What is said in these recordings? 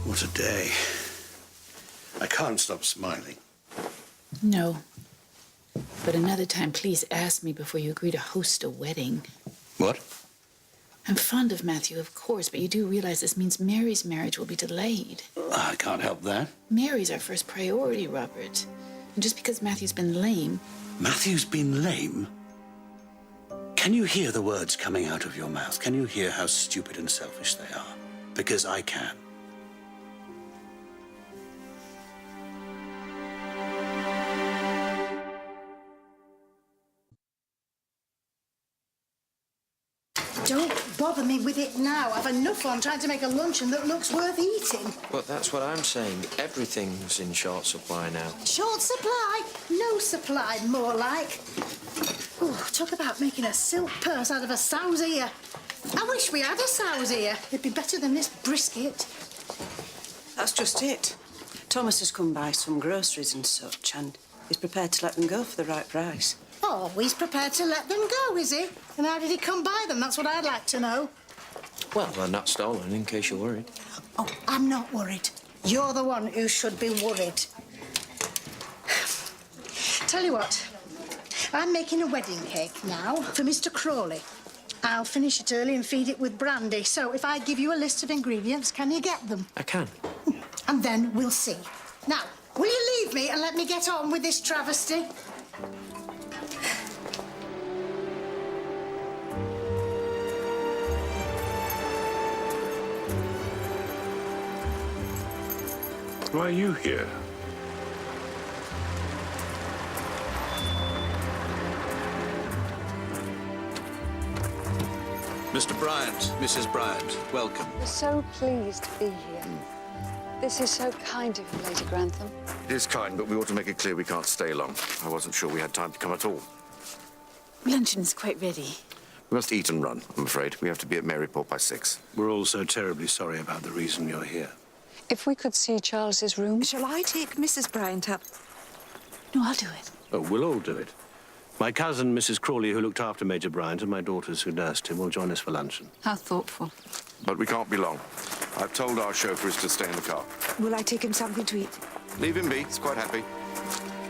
What a day. I can't stop smiling. No. But another time, please ask me before you agree to host a wedding. What? I'm fond of Matthew, of course, but you do realize this means Mary's marriage will be delayed. I can't help that. Mary's our first priority, Robert. And just because Matthew's been lame... Matthew's been lame? Can you hear the words coming out of your mouth? Can you hear how stupid and selfish they are? Because I can. Don't bother me with it now. I've enough on trying to make a luncheon that looks worth eating. But that's what I'm saying. Everything's in short supply now. Short supply? No supply, more like. Oh, talk about making a silk purse out of a sow's ear. I wish we had a sow's ear. It'd be better than this brisket. That's just it. Thomas has come by some groceries and such, and he's prepared to let them go for the right price. Oh, he's prepared to let them go, is he? And how did he come by them? That's what I'd like to know. Well, they're not stolen, in case you're worried. Oh, I'm not worried. You're the one who should be worried. Tell you what, I'm making a wedding cake now for Mr. Crawley. I'll finish it early and feed it with brandy. So if I give you a list of ingredients, can you get them? I can. And then we'll see. Now, will you leave me and let me get on with this travesty? Why are you here? Mr. Bryant, Mrs. Bryant, welcome. We're so pleased to be here. This is so kind of you, Lady Grantham. It is kind, but we ought to make it clear we can't stay long. I wasn't sure we had time to come at all. Luncheon's quite ready. We must eat and run, I'm afraid. We have to be at Maryport by 6. We're all so terribly sorry about the reason you're here. If we could see Charles's room... Shall I take Mrs. Bryant up? No, I'll do it. Oh, we'll all do it. My cousin, Mrs. Crawley, who looked after Major Bryant, and my daughters, who nursed him, will join us for luncheon. How thoughtful. But we can't be long. I've told our chauffeurs to stay in the car. Will I take him something to eat? Leave him be. He's quite happy.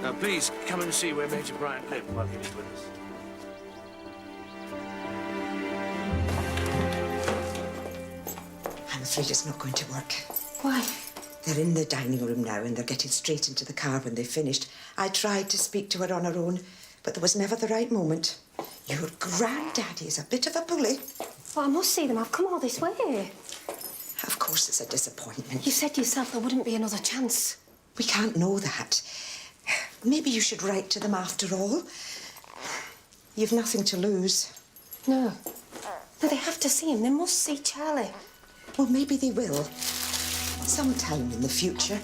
Now, please, come and see where Major Bryant lived while he was with us. I'm afraid it's not going to work. Why? They're in the dining room now and they're getting straight into the car when they've finished. I tried to speak to her on her own, but there was never the right moment. Your granddaddy's a bit of a bully. Well, I must see them. I've come all this way. Of course it's a disappointment. You said yourself there wouldn't be another chance. We can't know that. Maybe you should write to them after all. You've nothing to lose. No. No, they have to see him. They must see Charlie. Well, maybe they will. Sometime in the future.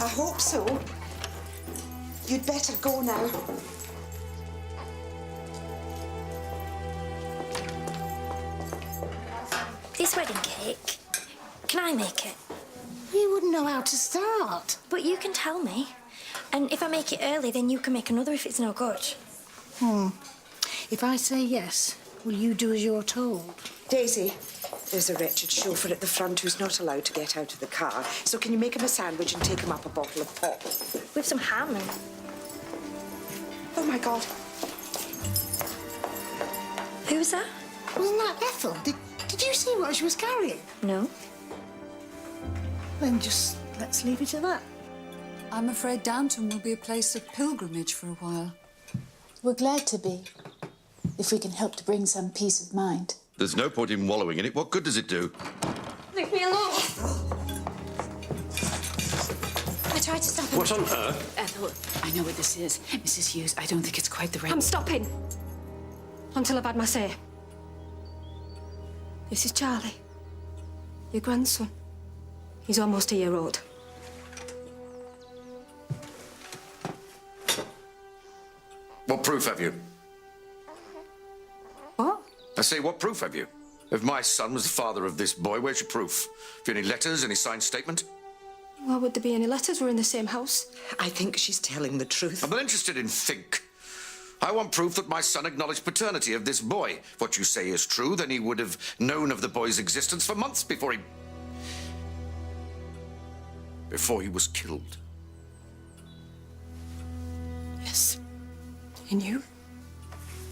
I hope so. You'd better go now. This wedding cake, can I make it? You wouldn't know how to start. But you can tell me. And if I make it early, then you can make another if it's no good. If I say yes, will you do as you're told? Daisy, there's a wretched chauffeur at the front who's not allowed to get out of the car. So can you make him a sandwich and take him up a bottle of pop? With some ham and... Oh, my God. Who was that? Wasn't that Ethel? Did you see what she was carrying? No. Then just let's leave it at that. I'm afraid Downton will be a place of pilgrimage for a while. We're glad to be, if we can help to bring some peace of mind. There's no point in wallowing in it. What good does it do? Leave me alone. I tried to stop him. What on earth? Ethel, I know what this is. Mrs. Hughes, I don't think it's quite the right... I'm stopping. Until I've had my say. This is Charlie. Your grandson. He's almost a year old. What proof have you? What? I say, what proof have you? If my son was the father of this boy, where's your proof? Have you any letters, any signed statement? Why would there be any letters? We're in the same house. I think she's telling the truth. I'm not interested in think. I want proof that my son acknowledged paternity of this boy. If what you say is true, then he would have known of the boy's existence for months before he... before he was killed. Yes. He knew.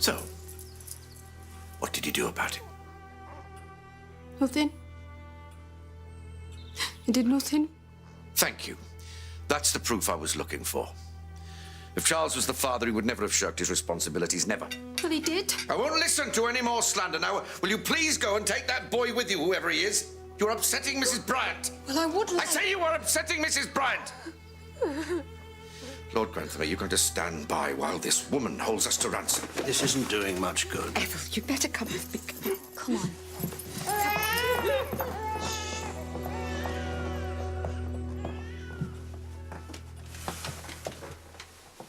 So, what did you do about it? Nothing. He did nothing. Thank you. That's the proof I was looking for. If Charles was the father, he would never have shirked his responsibilities, never. Well, he did. I won't listen to any more slander now. Will you please go and take that boy with you, whoever he is? You're upsetting Mrs. Bryant. Well, I would like... I say you are upsetting Mrs. Bryant. Lord Grantham, are you going to stand by while this woman holds us to ransom? This isn't doing much good. Ethel, you better come with me. Come on.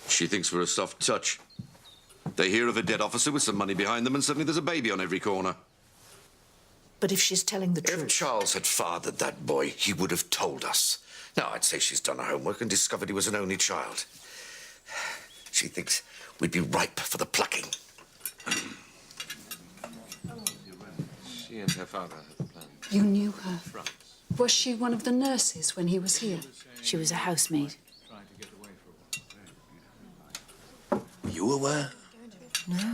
She thinks we're a soft touch. They hear of a dead officer with some money behind them, and suddenly there's a baby on every corner. But if she's telling the If truth... Charles had fathered that boy, he would have told us. Now, I'd say she's done her homework and discovered he was an only child. She thinks we'd be ripe for the plucking. She and her father had the plan. You knew her. Was she one of the nurses when he was here? She was a housemaid. Were you aware?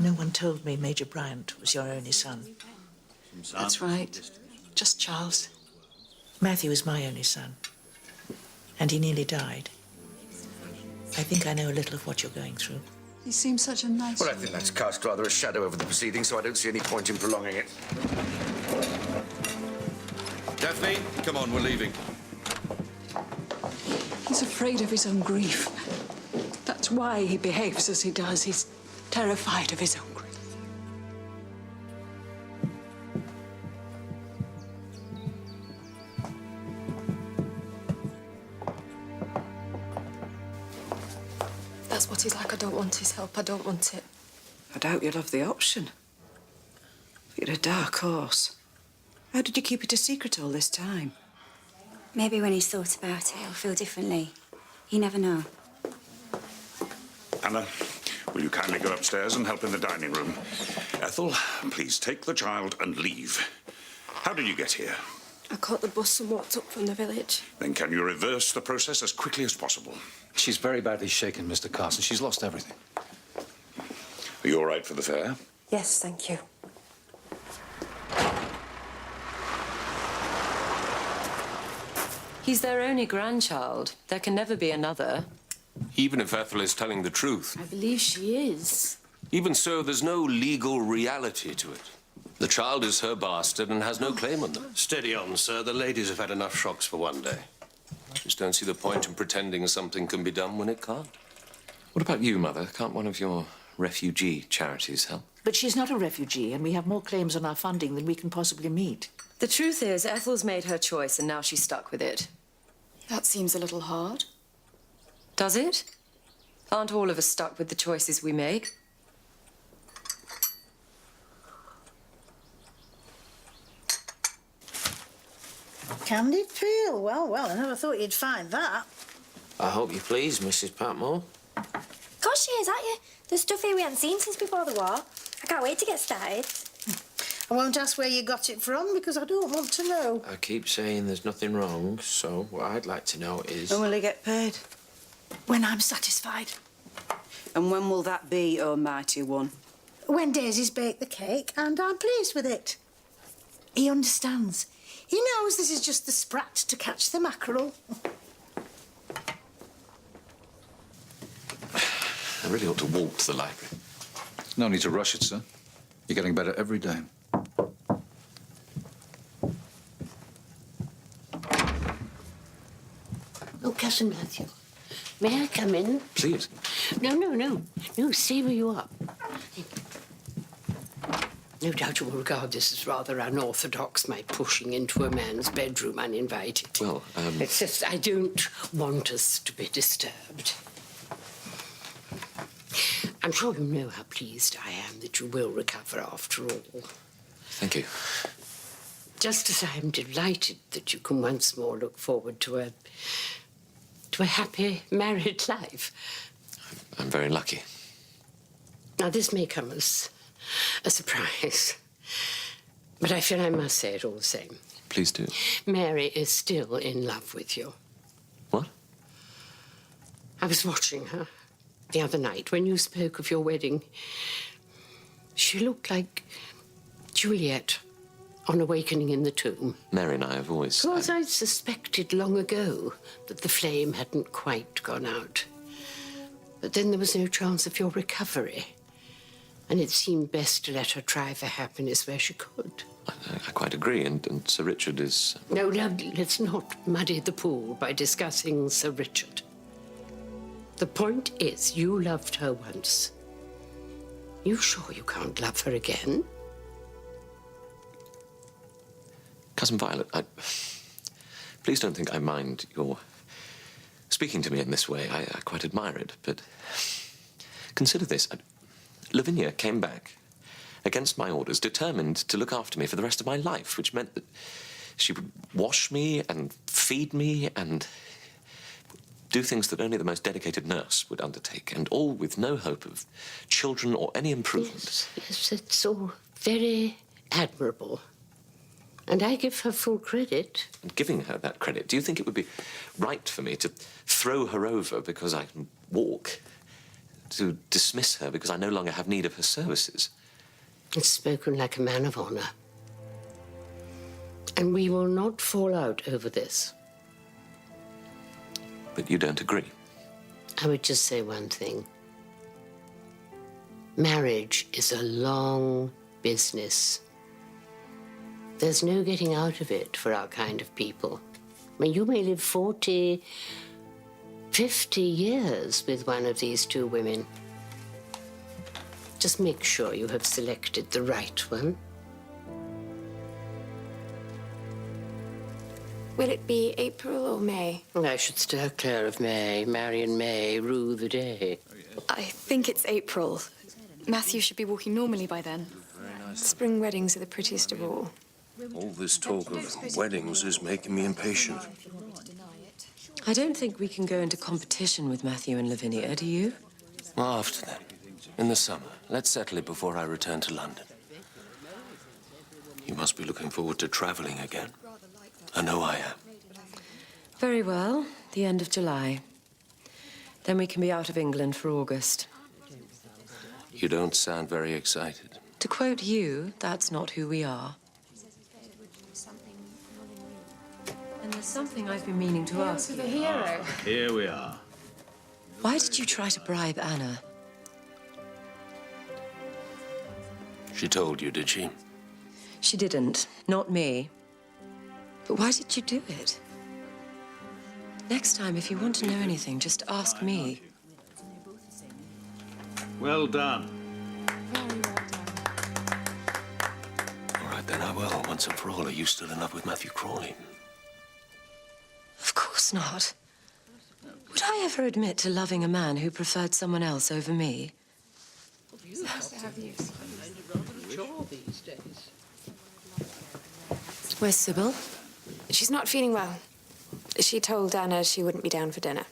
No one told me Major Bryant was your only son. That's right. Just Charles. Matthew is my only son. And he nearly died. I think I know a little of what you're going through. He seems such a nice... Well, I think that's cast rather a shadow over the proceedings, so I don't see any point in prolonging it. Daphne, come on, we're leaving. He's afraid of his own grief. That's why he behaves as he does. He's terrified of his own grief. That's what he's like. I don't want his help. I don't want it. I doubt you'll have the option. You're a dark horse. How did you keep it a secret all this time? Maybe when he's thought about it, he'll feel differently. You never know. Anna, will you kindly go upstairs and help in the dining room? Ethel, please take the child and leave. How did you get here? I caught the bus and walked up from the village. Then can you reverse the process as quickly as possible? She's very badly shaken, Mr. Carson. She's lost everything. Are you all right for the fair? Yes, thank you. He's their only grandchild. There can never be another. Even if Ethel is telling the truth. I believe she is. Even so, there's no legal reality to it. The child is her bastard and has no claim on them. Steady on, sir. The ladies have had enough shocks for one day. I just don't see the point in pretending something can be done when it can't. What about you, Mother? Can't one of your refugee charities help? But she's not a refugee, and we have more claims on our funding than we can possibly meet. The truth is, Ethel's made her choice and now she's stuck with it. That seems a little hard. Does it? Aren't all of us stuck with the choices we make? Candied peel. Well, well, I never thought you'd find that. I hope you're pleased, Mrs. Patmore. Gosh, she is, aren't you? There's stuff here we haven't seen since before the war. I can't wait to get started. I won't ask where you got it from because I don't want to know. I keep saying there's nothing wrong, so what I'd like to know is... When will he get paid? When I'm satisfied. And when will that be, oh mighty one? When Daisy's baked the cake and I'm pleased with it. He understands. He knows this is just the sprat to catch the mackerel. I really ought to walk to the library. No need to rush it, sir. You're getting better every day. Oh, Cousin Matthew, may I come in? Please. No, stay where you are. No doubt you will regard this as rather unorthodox, my pushing into a man's bedroom uninvited. Well, It's just I don't want us to be disturbed. I'm sure you know how pleased I am that you will recover after all. Thank you. Just as I am delighted that you can once more look forward to a happy married life. I'm very lucky. Now, this may come as a surprise, but I feel I must say it all the same. Please do. Mary is still in love with you. I was watching her the other night when you spoke of your wedding. She looked like Juliet on awakening in the tomb. Mary and I have always... Because I suspected long ago that the flame hadn't quite gone out. But then there was no chance of your recovery. And it seemed best to let her try for happiness where she could. I quite agree, and Sir Richard is... No, let's not muddy the pool by discussing Sir Richard. The point is, you loved her once. You sure you can't love her again? Cousin Violet, please don't think I mind your speaking to me in this way. I quite admire it, but consider this. Lavinia came back against my orders, determined to look after me for the rest of my life, which meant that she would wash me and feed me and do things that only the most dedicated nurse would undertake, and all with no hope of children or any improvement. Yes, it's all very admirable. And I give her full credit. And giving her that credit, do you think it would be right for me to throw her over because I can walk? To dismiss her because I no longer have need of her services? It's spoken like a man of honor. And we will not fall out over this. But you don't agree? I would just say one thing. Marriage is a long business. There's no getting out of it for our kind of people. I mean, you may live 40, 50 years with one of these two women. Just make sure you have selected the right one. Will it be April or May? I should steer clear of May. Marry and May rue the day. I think it's April. Matthew should be walking normally by then. Spring weddings are the prettiest of all. All this talk of weddings is making me impatient. I don't think we can go into competition with Matthew and Lavinia, do you? Well, after then. In the summer. Let's settle it before I return to London. You must be looking forward to travelling again. I know I am. Very well. The end of July. Then we can be out of England for August. You don't sound very excited. To quote you, that's not who we are. And there's something I've been meaning to ask you. The hero. Here we are. Why did you try to bribe Anna? She told you, did she? She didn't. Not me. But why did you do it? Next time, if you want to know anything, just ask me. Well done. Very well done. All right, then I will. Once and for all, are you still in love with Matthew Crawley? Of course not. Would I ever admit to loving a man who preferred someone else over me? Nice to have you. Where's Sybil? She's not feeling well. She told Anna she wouldn't be down for dinner.